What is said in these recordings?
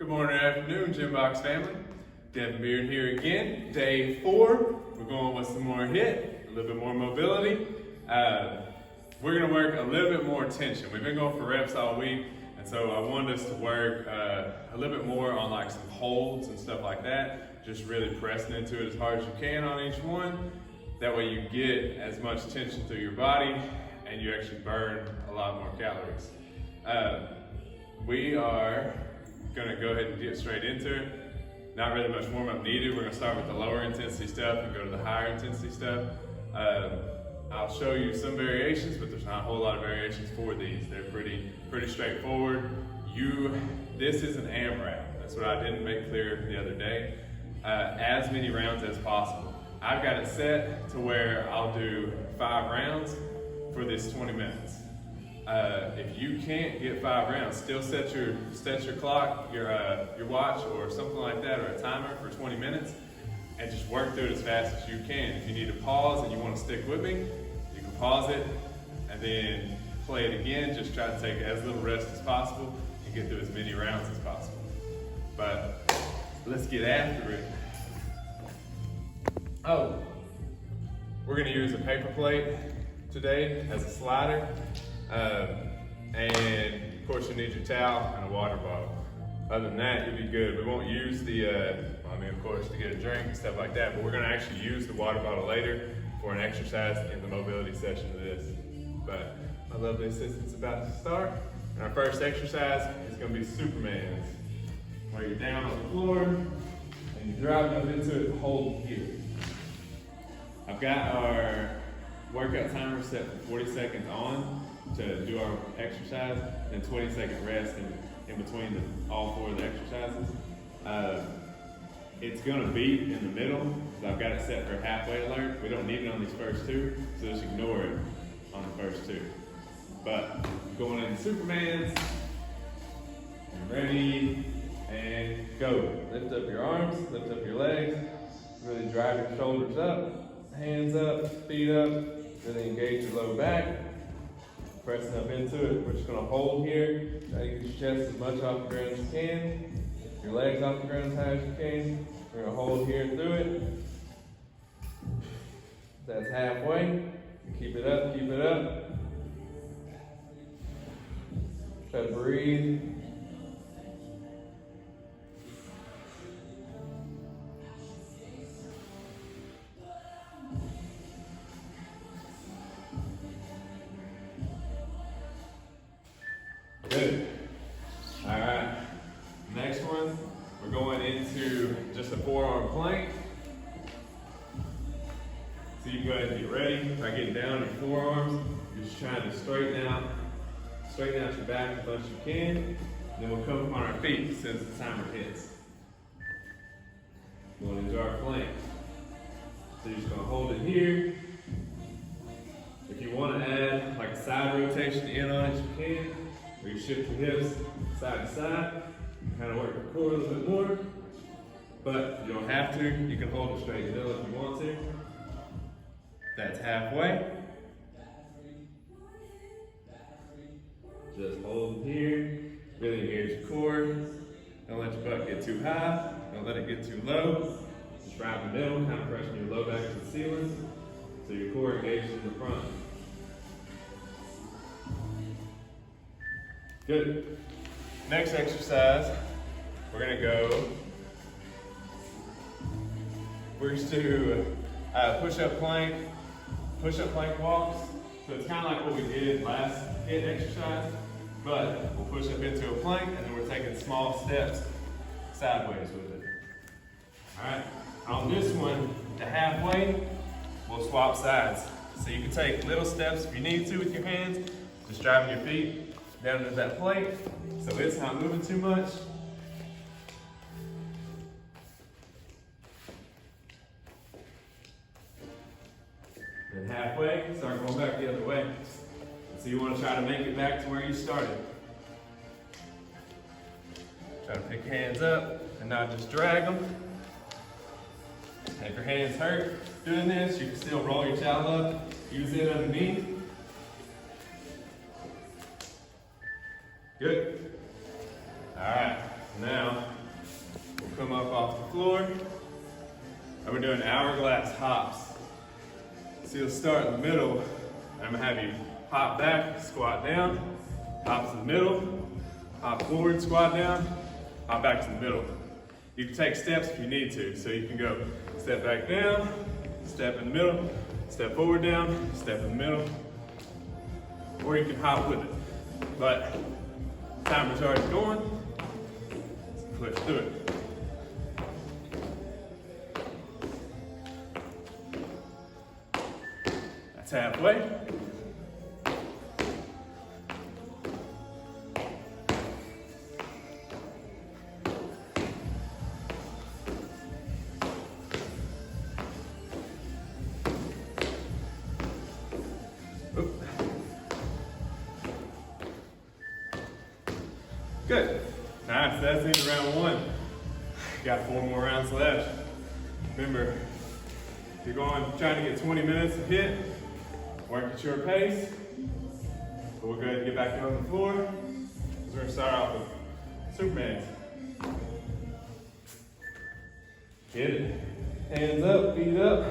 Good morning or afternoon, Gym Box family. Devin Beard here again. Day 4. We're going with some more HIIT, a little bit more mobility. We're going to work a little bit more tension. We've been going for reps all week, and so I wanted us to work a little bit more on like some holds and stuff like that. Just really pressing into it as hard as you can on each one. That way you get as much tension through your body and you actually burn a lot more calories. We are going to go ahead and get straight into it. Not really much warm-up needed. We're going to start with the lower intensity stuff and go to the higher intensity stuff. I'll show you some variations, but there's not a whole lot of variations for these. They're pretty straightforward. This is an AMRAP. That's what I didn't make clear the other day. As many rounds as possible. I've got it set to where I'll do 5 rounds for this 20 minutes. If you can't get 5 rounds, still set your clock, your watch or something like that, or a timer for 20 minutes, and just work through it as fast as you can. If you need to pause and you want to stick with me, you can pause it and then play it again. Just try to take as little rest as possible and get through as many rounds as possible. But let's get after it. Oh, we're going to use a paper plate today as a slider. And of course you need your towel and a water bottle. Other than that, you'll be good. We won't use of course, to get a drink and stuff like that, but we're going to actually use the water bottle later for an exercise in the mobility session of this. But my lovely assistant's about to start. And our first exercise is going to be Superman's, where you're down on the floor and you're driving up into it and hold here. I've got our workout timer set for 40 seconds on to do our exercise, and 20-second rest in between all 4 of the exercises. It's going to beat in the middle, so I've got it set for halfway alert. We don't need it on these first 2, so just ignore it on the first 2. But going into Superman's, and ready, and go. Lift up your arms, lift up your legs, really drive your shoulders up, hands up, feet up, really engage your low back. Pressing up into it. We're just going to hold here. Try to get your chest as much off the ground as you can. Your legs off the ground as high as you can. We're going to hold here through it. That's halfway. Keep it up, keep it up. Try to breathe. Good. All right. Next one, we're going into just a forearm plank. So you can go ahead and get ready. By getting down your forearms, you're just trying to straighten out your back as much as you can. And then we'll come up on our feet as soon as the timer hits. Going into our plank. So you're just going to hold it here. If you want to add like a side rotation in on it, you can. Where you shift your hips side to side, kind of work your core a little bit more, but you don't have to. You can hold it straight still if you want to. That's halfway. Just hold here, really engage your core. Don't let your butt get too high, don't let it get too low. Just right in the middle, kind of pressing your low back to the ceiling, so your core engages in the front. Good. Next exercise, we're going to go, we're just to push-up plank walks. So it's kind of like what we did last HIIT exercise, but we'll push up into a plank and then we're taking small steps sideways with it. All right, on this one, the halfway, we'll swap sides. So you can take little steps if you need to with your hands, just driving your feet down to that plate, so it's not moving too much. Then halfway, start going back the other way. So you want to try to make it back to where you started. Try to pick your hands up and not just drag them. If your hands hurt doing this, you can still roll your towel up, use it underneath. Good. All right, now fast hops. So you'll start in the middle. I'm gonna have you hop back, squat down, hop to the middle, hop forward, squat down, hop back to the middle. You can take steps if you need to. So you can go step back down, step in the middle, step forward down, step in the middle, or you can hop with it. But timer's already going, so let's do it. That's halfway. Good. Nice. That's the end of round one. Got 4 more rounds left. Remember, if you're trying to get 20 minutes of HIIT, work at your pace. But we'll go ahead and get back on the floor. We're going to start off with Supermans. Get it. Hands up, feet up.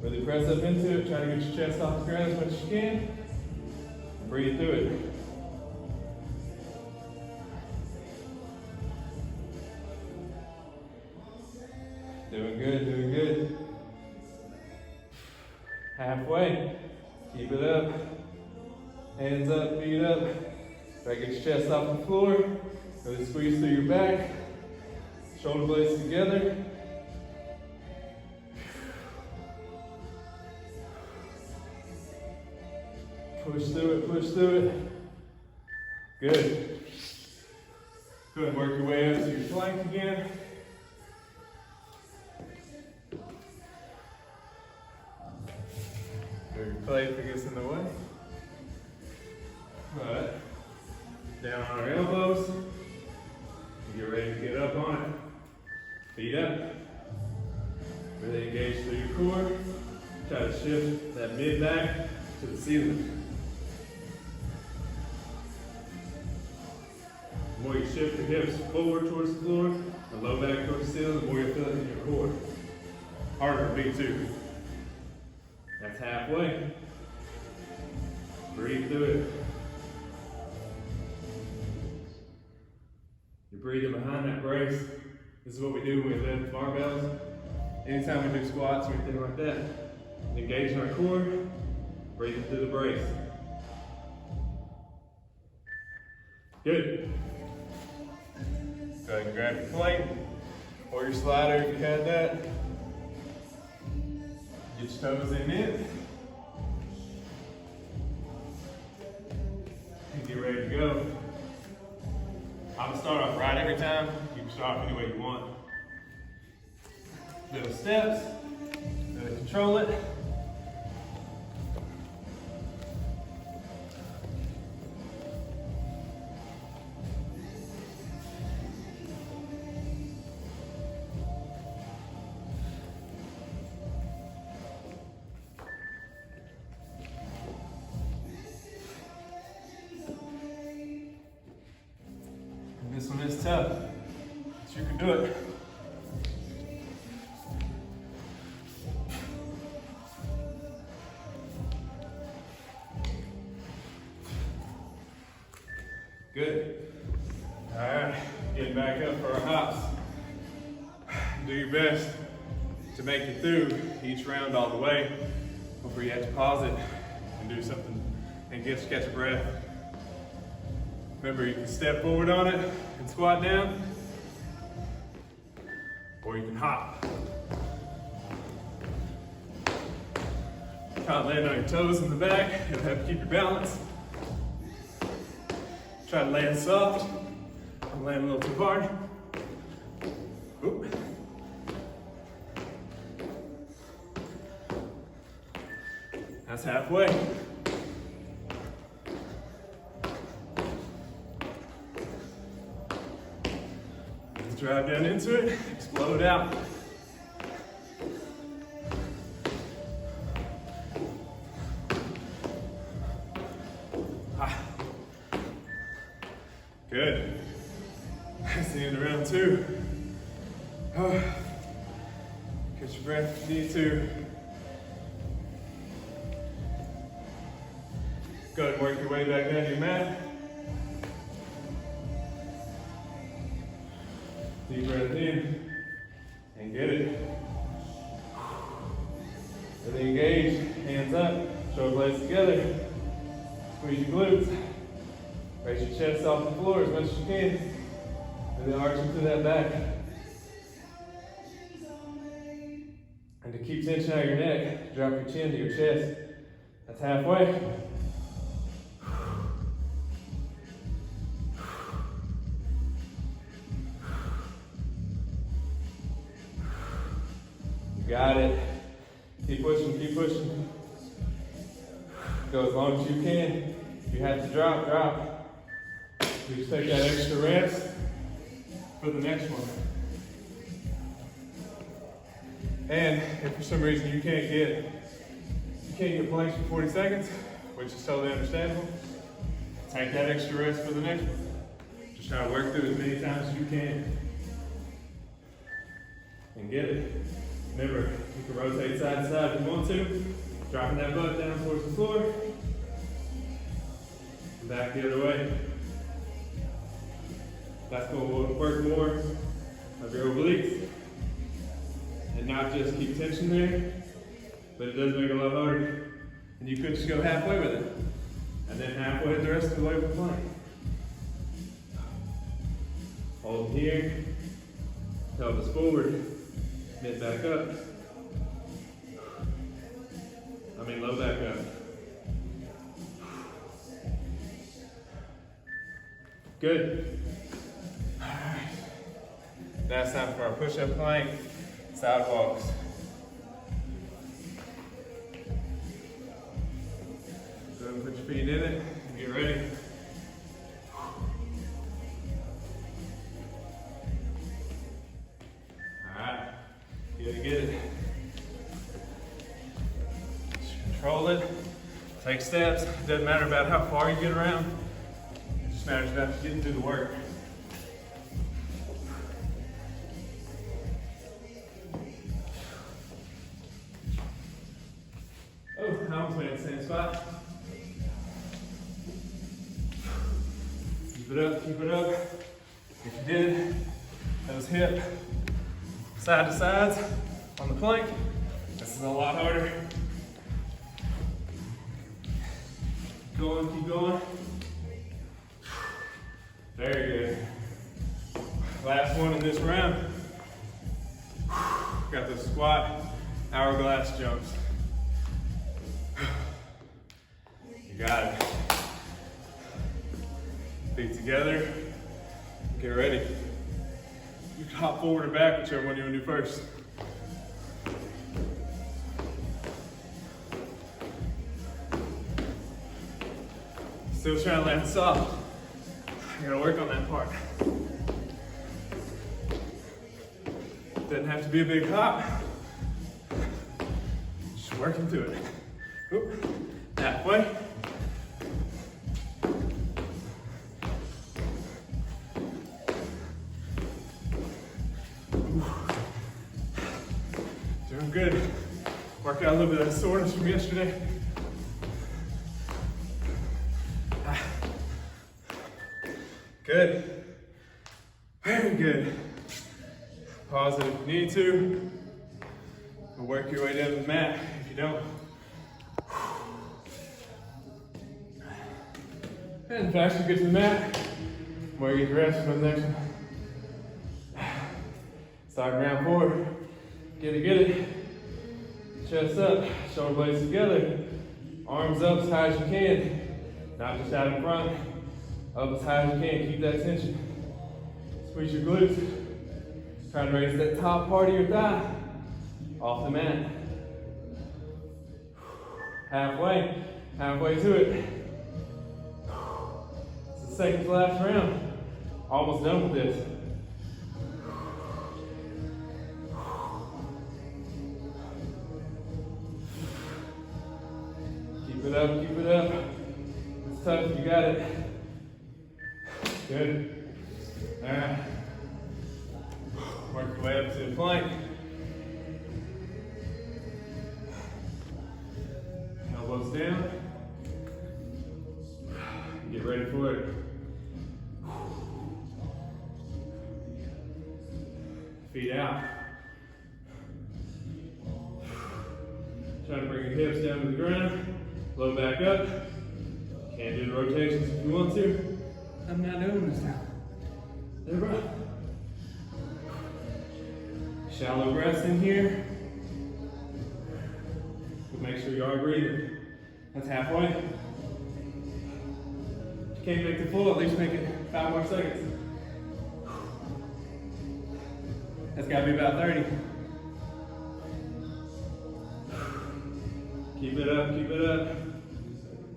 Really press up into it. Try to get your chest off the ground as much as you can. Breathe through it. Doing good, doing good. Halfway. Keep it up. Hands up, feet up. Try to get your chest off the floor. Really squeeze through your back. Shoulder blades together. Push through it, push through it. Good. Go ahead and work your way up to your plank again. Move your plate if it gets in the way. All right. Down on our elbows. Get ready to get up on it. Feet up. Really engage through your core. Try to shift that mid back to the ceiling. The more you shift your hips forward towards the floor, the low back towards the ceiling, the more you feel it in your core. Harder for me too. That's halfway. Breathe through it. You're breathing behind that brace. This is what we do when we lift barbells. Anytime we do squats or anything like that, engaging our core, breathing through the brace. Good. Go ahead and grab your plate or your slider if you had that. Get your toes in it. And get ready to go. I'm gonna start off right every time. You can start off any way you want. Little steps. Really control it. This one is tough, but you can do it. Good. All right, getting back up for our hops. Do your best to make it through each round all the way before you have to pause it and do something and catch a breath. Remember, you can step forward on it and squat down, or you can hop. Try to land on your toes in the back. It'll help keep your balance. Try to land soft. I'm landing a little too hard. Oop. That's halfway. Drive down into it, explode out. Good. That's the end of round two. Catch Catch your breath if you need to. Go ahead and work your way back down to your mat. Deep breath in and get it. Really engage, hands up, shoulder blades together. Squeeze your glutes. Raise your chest off the floor as much as you can. Really arch into that back. And to keep tension out of your neck, drop your chin to your chest. That's halfway. You got it. Keep pushing, keep pushing. Go as long as you can. If you have to drop, drop. You just take that extra rest for the next one. And if for some reason you can't get planks for 40 seconds, which is totally understandable, take that extra rest for the next one. Just try to work through as many times as you can. And get it. Remember, you can rotate side to side if you want to, dropping that butt down towards the floor. Back the other way. That's going to work more of your obliques. And not just keep tension there, but it does make it a lot harder. And you could just go halfway with it. And then halfway the rest of the way with the plank. Hold here, pelvis forward, mid back up. Low back up. Good. All right. Now it's time for our push-up plank, side walks. Go ahead and put your feet in it and get ready. All right, get it. Control it, take steps. It doesn't matter about how far you get around. It just matters about getting through the work. Oh, I almost made the same spot. Keep it up, keep it up. If you did, those hip side to sides on the plank. This is a lot harder. Keep going. Very good. Last one in this round. Got the squat hourglass jumps. You got it. Feet together. Get ready. You can hop forward or back, whichever one you want to do first. Still trying to land soft. I gotta work on that part. Doesn't have to be a big hop. Just working through it. Oop. Halfway. Doing good. Worked out a little bit of that soreness from yesterday. Good. Very good. Pause it if you need to. And work your way down to the mat if you don't. And the faster you get to the mat, the more you get the rest for the next one. Start round 4. Get it. Chest up, shoulder blades together. Arms up as high as you can. Not just out in front. Up as high as you can, keep that tension. Squeeze your glutes. Try to raise that top part of your thigh off the mat. Halfway to it. It's the second to last round. Almost done with this. Keep it up. It's tough, you got it. Good. All right. Work your way up to the plank. elbows down. Get ready for it. Feet out. Try to bring your hips down to the ground. Low back up. Can't do the rotations if you want to. I'm not doing this now. There, bro. Shallow breaths in here. But make sure you are breathing. That's halfway. If you can't make the full, at least make it 5 more seconds. That's got to be about 30. Keep it up, keep it up.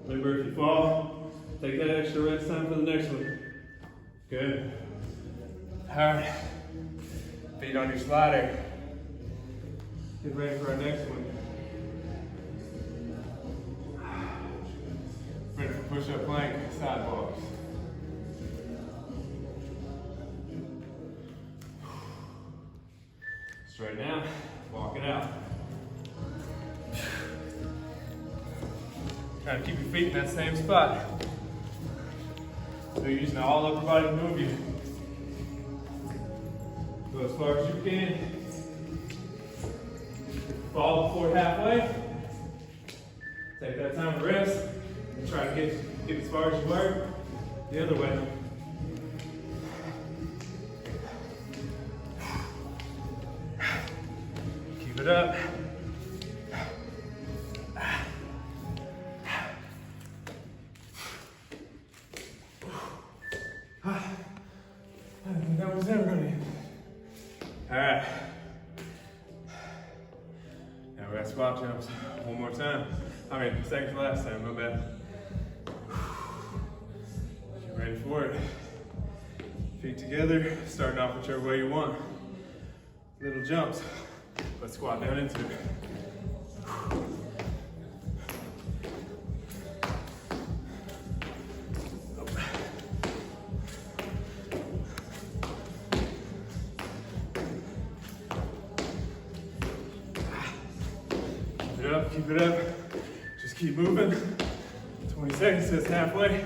Remember, if you fall, take that extra rest time for the next one. Good. All right. Feet on your slider. Get ready for our next one. Ready for push-up plank, side walks. Straighten out, walk it out. Try to keep your feet in that same spot. So you're using all upper body to move you. Go as far as you can. Fall before halfway. Take that time to rest. And try to get as far as you were the other way. Keep it up. That was never going to end. All right. Now we got squat jumps. One more time. Second to last time, no bad. Get ready for it. Feet together, starting off whichever way you want. Little jumps, but squat down into it. Keep it up. Just keep moving. 20 seconds to halfway.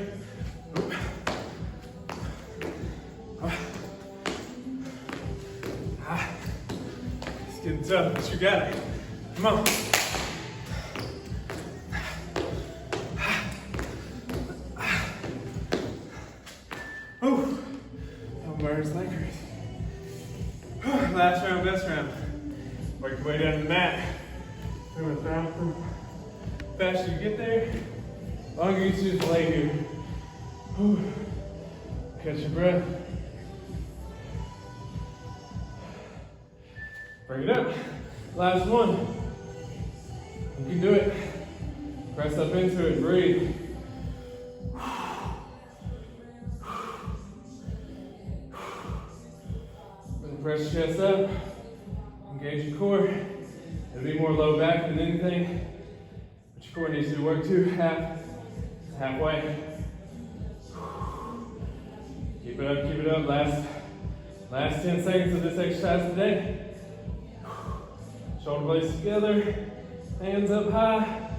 It's getting tough, but you got it. Come on. That burns like crazy. Last round, best round. Work your way down to the mat. Doing it down from faster you get there, longer you just lay here. Catch your breath. Bring it up. Last one. You can do it. Press up into it. Breathe. Then press your chest up. Engage your core. It'll be more low back than anything, but your core needs to do work too. Halfway. Keep it up, keep it up. Last 10 seconds of this exercise today. Shoulder blades together, hands up high.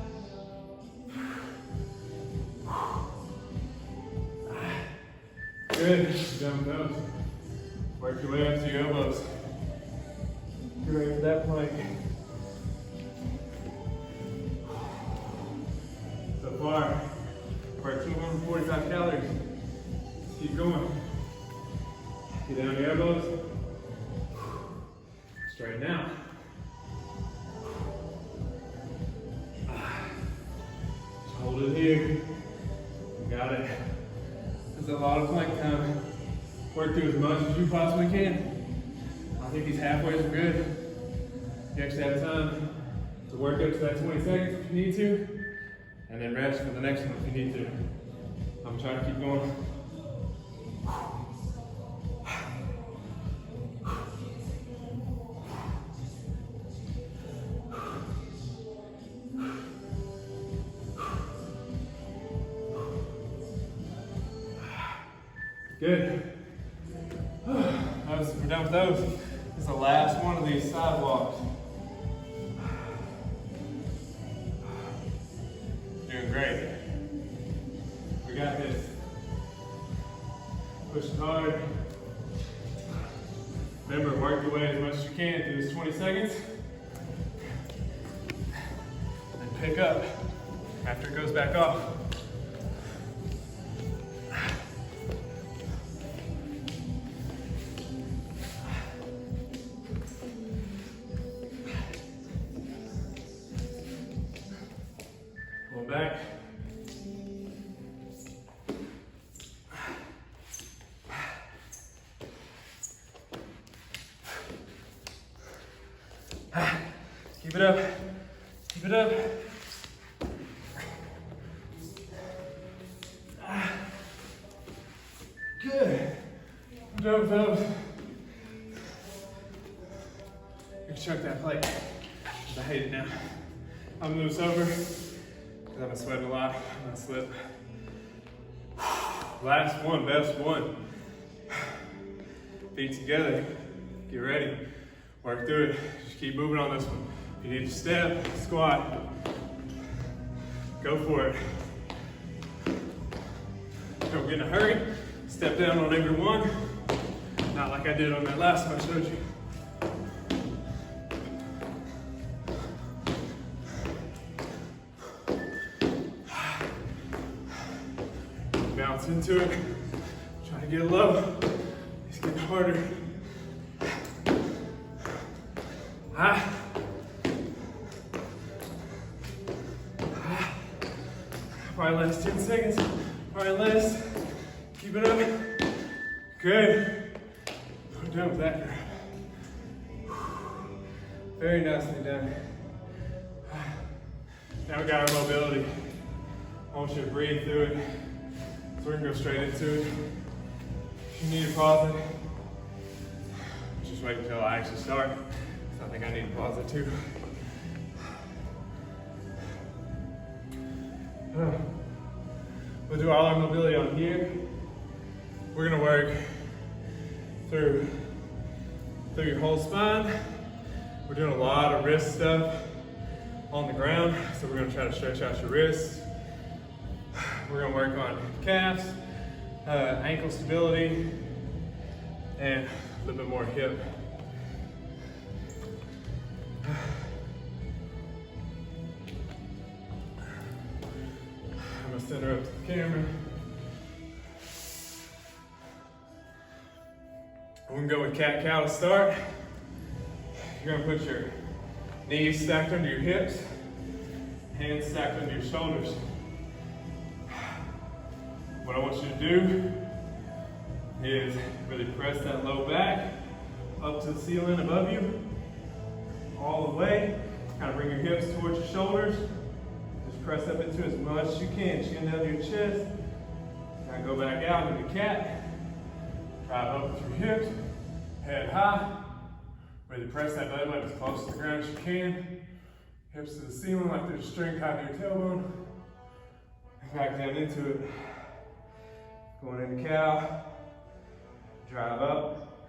Good, jump those. Work your way up to your elbows. Get ready for that plank. So far, we're at 245 calories. Let's keep going. Get down your elbows. Straighten out. Just hold it here. You got it. There's a lot of plank time. Work through as much as you possibly can. I think these halfways are good. You actually have time to work up to that 20 seconds if you need to, and then rest for the next one if you need to. I'm trying to keep going. Good. We're done with those. This is the last one of these sidewalks. got this. Push hard. Remember, work your way as much as you can through this 20 seconds. And pick up after it goes back off. Pull back. Keep it up. Keep it up. Good. Good job, fellas. You can choke that plate. I hate it now. I'm gonna move this over because I've been sweating a lot. I'm gonna slip. Last one, best one. Feet together. Get ready. Work through it. Just keep moving on this one. If you need to step, squat. Go for it. Don't get in a hurry. Step down on every one. Not like I did on that last one I showed you. Bounce into it. Try to get low. It's getting harder. Probably last 10 seconds. Probably less. Keep it up. Good. We're done with that. Very nicely done. Now we got our mobility. I want you to breathe through it. So we're gonna go straight into it. If you need to pause it, just wait until I actually start. So I think I need to pause it too. We'll do all our mobility on here. We're gonna work through your whole spine. We're doing a lot of wrist stuff on the ground, so we're gonna try to stretch out your wrists. We're gonna work on calves, ankle stability, and a little bit more hip. I'm gonna send her up to the camera. We're gonna go with cat-cow to start. You're gonna put your knees stacked under your hips, hands stacked under your shoulders. What I want you to do is really press that low back up to the ceiling above you, all the way. Kind of bring your hips towards your shoulders. Just press up into as much as you can. Chin down to your chest. Kind of go back out into cat. Drive up with your hips. Head high. Really press that belly button as close to the ground as you can. Hips to the ceiling like there's a string tied to your tailbone. Back down into it. Going into cow. Drive up.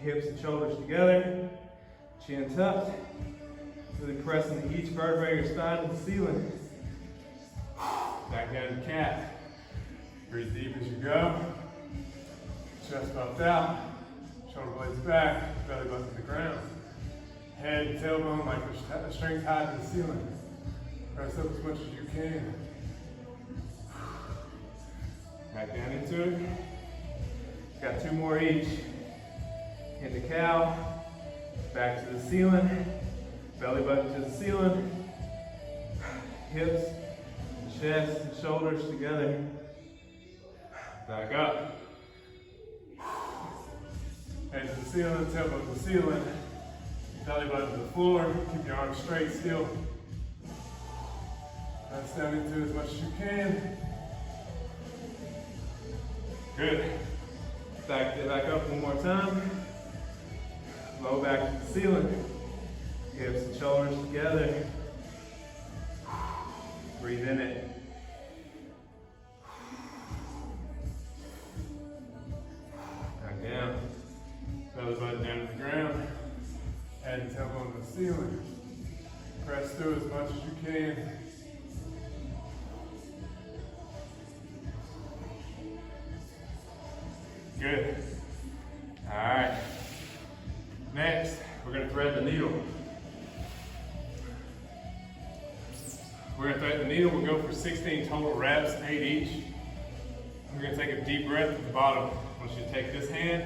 Hips and shoulders together. Chin tucked. Really press into each vertebrae of your spine to the ceiling. Back down to cat. Breathe deep as you go. Chest puffed out. Shoulder blades back. Belly button to the ground. Head and tailbone like a string tied to the ceiling. Press up as much as you can. Back down into it. Got two more each. Into cow. Back to the ceiling. Belly button to the ceiling. Hips, chest, and shoulders together. Back up. Head to the ceiling, tailbone to the ceiling. Belly button to the floor. Keep your arms straight still. Press down into as much as you can. Good. Back up one more time. Low back to the ceiling. Hips and shoulders together. Breathe in it. Back down. Belly button down to the ground. Head and tailbone to the ceiling. Press through as much as you can. Good. All right. Next, we're gonna thread the needle. We're gonna thread the needle. We'll go for 16 total reps, 8 each. We're gonna take a deep breath at the bottom. I want you to take this hand,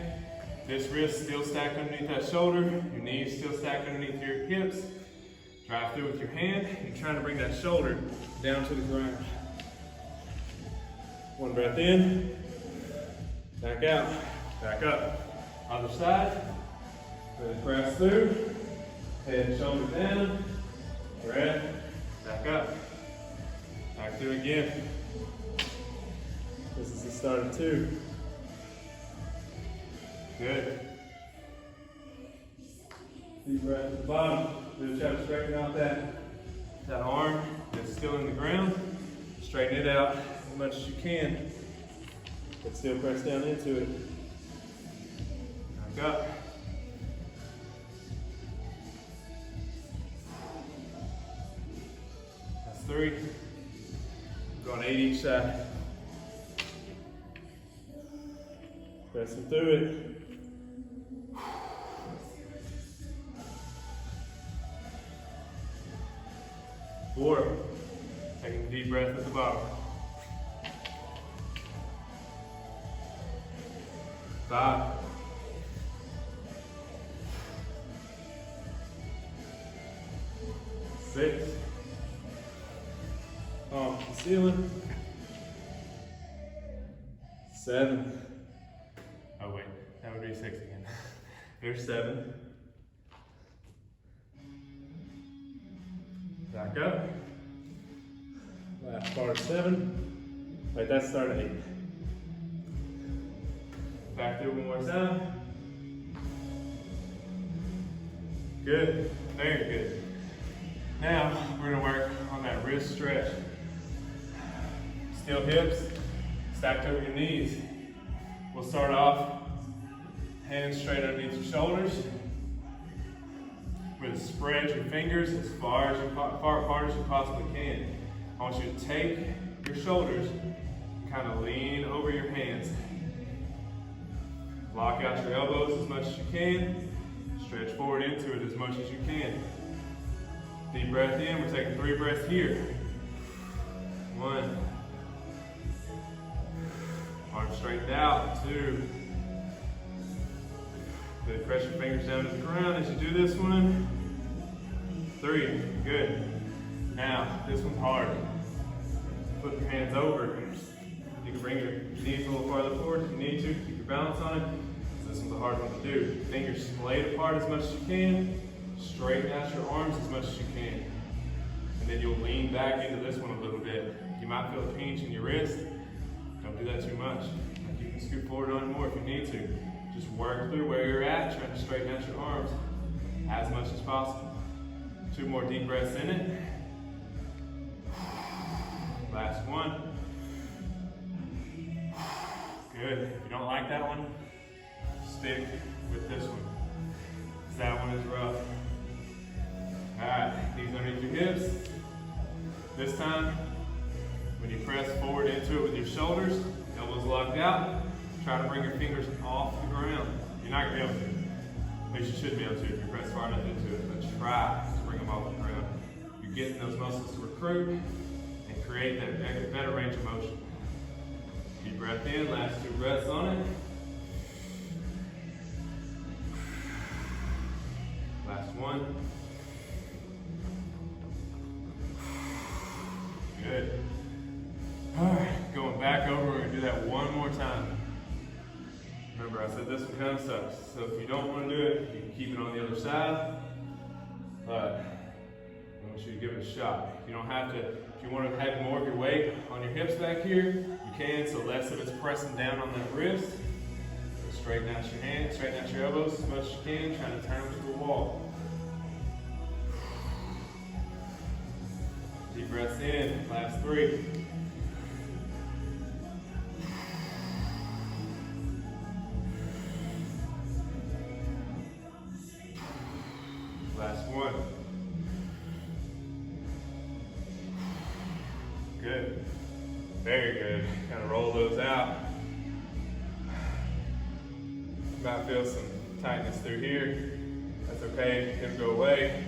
this wrist still stacked underneath that shoulder, your knees still stacked underneath your hips. Drive through with your hand. You're trying to bring that shoulder down to the ground. One breath in, back out, back up. Other side, really press through, head and shoulder down, breath, back up. Back through again. This is the start of 2. Good. Deep breath at the bottom. Really try to straighten out that arm that's still in the ground. Straighten it out as much as you can, but still press down into it. Back up. That's 3. Going 8 each side. Pressing through it. 4. Taking a deep breath at the bottom. 5. 6. Off the ceiling. 7. Oh wait, that would be 6 again. There's 7. Back up. Last part of 7. Wait, that's start of 8. Back through one more time. Good, very good. Now, we're gonna work on that wrist stretch. Still hips, stacked over your knees. We'll start off, hands straight underneath your shoulders. We're gonna spread your fingers as far apart as you possibly can. I want you to take your shoulders and kind of lean over your hands. Lock out your elbows as much as you can. Stretch forward into it as much as you can. Deep breath in. We're taking 3 breaths here. 1. Arms straightened out. 2. Good. Press your fingers down to the ground as you do this one. 3. Good. Now, this one's hard. Flip your hands over. You can bring your knees a little farther forward if you need to keep your balance on it. This one's a hard one to do. Fingers splayed apart as much as you can. Straighten out your arms as much as you can. And then you'll lean back into this one a little bit. You might feel a pinch in your wrist. Don't do that too much. You can scoot forward on more if you need to. Just work through where you're at, trying to straighten out your arms as much as possible. 2 more deep breaths in it. Last one. Good. If you don't like that one, stick with this one. That one is rough. Alright, knees underneath your hips. This time, when you press forward into it with your shoulders, elbows locked out, try to bring your fingers off the ground. You're not going to be able to. At least you should be able to if you press far enough into it, but try to bring them off the ground. You're getting those muscles to recruit and create that better range of motion. Deep breath in, last 2 breaths on it. Last one. Good. All right, going back over, we're gonna do that one more time. Remember, I said this one kind of sucks. So if you don't want to do it, you can keep it on the other side. But I want you to give it a shot. You don't have to, if you want to have more of your weight on your hips back here, you can, so less of it's pressing down on that wrist. Straighten out your hands, straighten out your elbows as much as you can, trying to turn them to the wall. Deep breaths in, last 3. Last 1. Good. Very good. Kind of roll those out. You might feel some tightness through here. That's okay, it'll go away.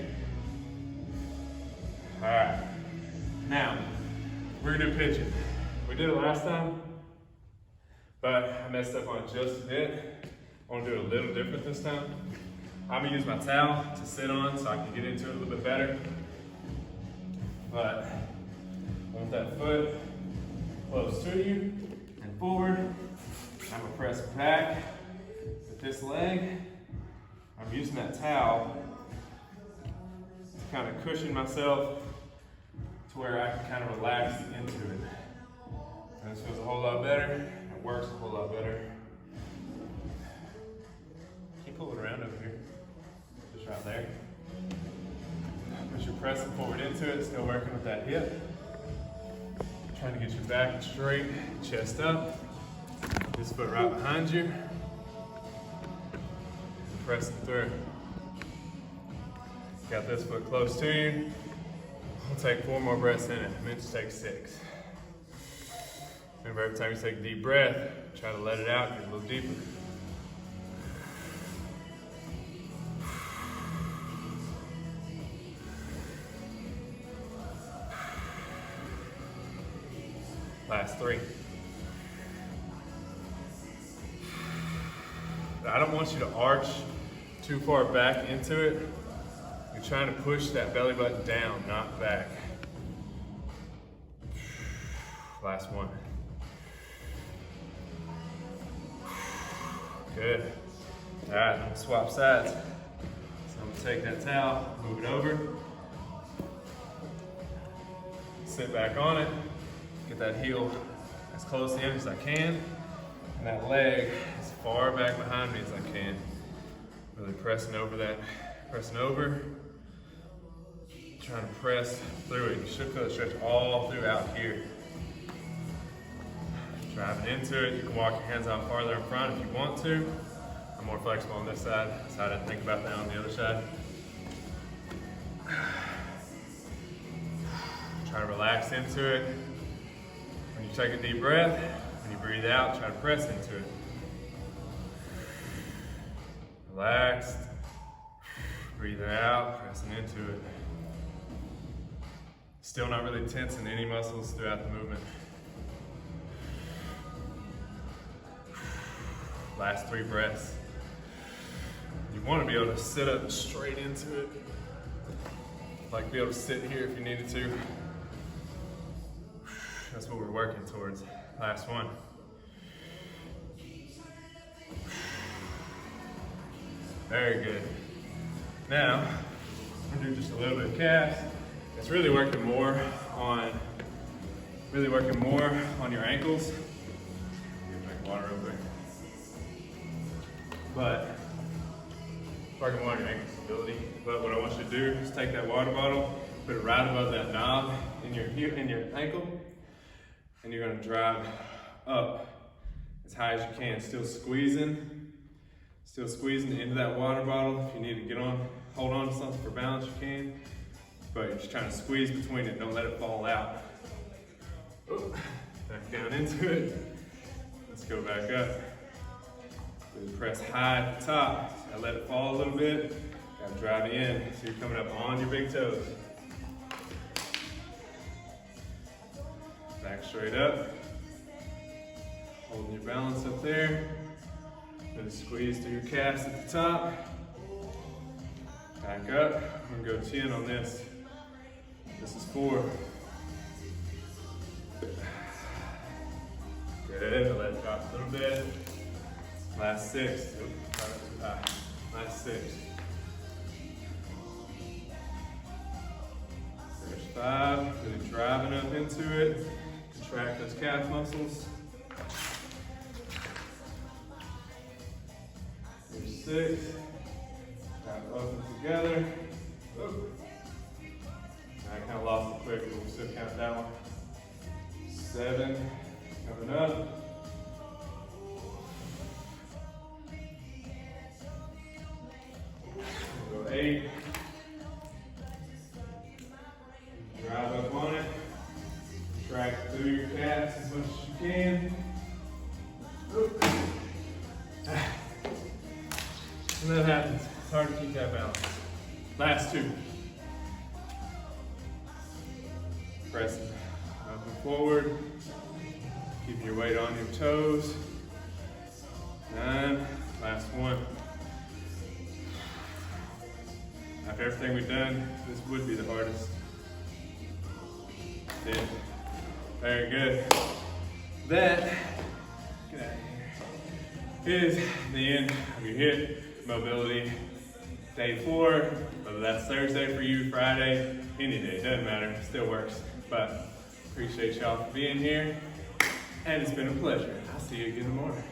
All right, now we're gonna do Pidgeon. We did it last time, but I messed up on it just a bit. I wanna do it a little different this time. I'm gonna use my towel to sit on so I can get into it a little bit better. But I want that foot close to you and forward. I'm gonna press back with this leg. I'm using that towel to kind of cushion myself to where I can kind of relax into it. And this feels a whole lot better. It works a whole lot better. Keep pulling around over here. Just right there. As you're pressing forward into it, still working with that hip. Trying to get your back straight, chest up. This foot right behind you. Pressing through. Got this foot close to you. We'll take 4 more breaths in it. Meant to take 6. Remember, every time you take a deep breath, try to let it out, get a little deeper. Last 3. I don't want you to arch too far back into it. You're trying to push that belly button down, not back. Last 1. Good. All right, I'm gonna swap sides. So I'm gonna take that towel, move it over, sit back on it, get that heel as close to the end as I can, and that leg as far back behind me as I can. Really pressing over that, pressing over, trying to press through it. You should feel it stretch all throughout here. Driving into it, you can walk your hands out farther in front if you want to. I'm more flexible on this side, so I didn't think about that on the other side. Try to relax into it. When you take a deep breath, when you breathe out, try to press into it. Relaxed, breathing out, pressing into it. Still not really tensing any muscles throughout the movement. Last 3 breaths. You want to be able to sit up straight into it. Like be able to sit here if you needed to. That's what we're working towards. Last 1. Very good. Now, we're gonna do just a little bit of calves. It's really working more on your ankles. Drink water real quick. But working more on your ankle stability. But what I want you to do is take that water bottle, put it right above that knob in your ankle, and you're gonna drive up as high as you can, still squeezing into that water bottle. If you need to hold on to something for balance, you can. But you're just trying to squeeze between it, don't let it fall out. Back down into it. Let's go back up. Really press high at the top. Gotta let it fall a little bit. Gotta drive it in so you're coming up on your big toes. Back straight up. Holding your balance up there. Really squeeze through your calves at the top. Back up. I'm gonna go chin on this. This is 4. Good. Let it drop a little bit. Last 6. Last 6. There's 5. Really driving up into it. Contract those calf muscles. There's 6. Drive up and together. Oop. I kind of lost it quick, but we'll still count that one. 7. Coming up. We'll go 8. Drive up on it. Track through your calves as much as you can. Oop. And that happens. It's hard to keep that balance. Last two. Pressing up and forward. Keep your weight on your toes. 9. Last one. After everything we've done, this would be the hardest. 10. Very good. That, get out of here, is the end of your HIIT mobility. Day 4, whether that's Thursday for you, Friday, any day, doesn't matter, it still works. But appreciate y'all for being here, and it's been a pleasure. I'll see you again tomorrow.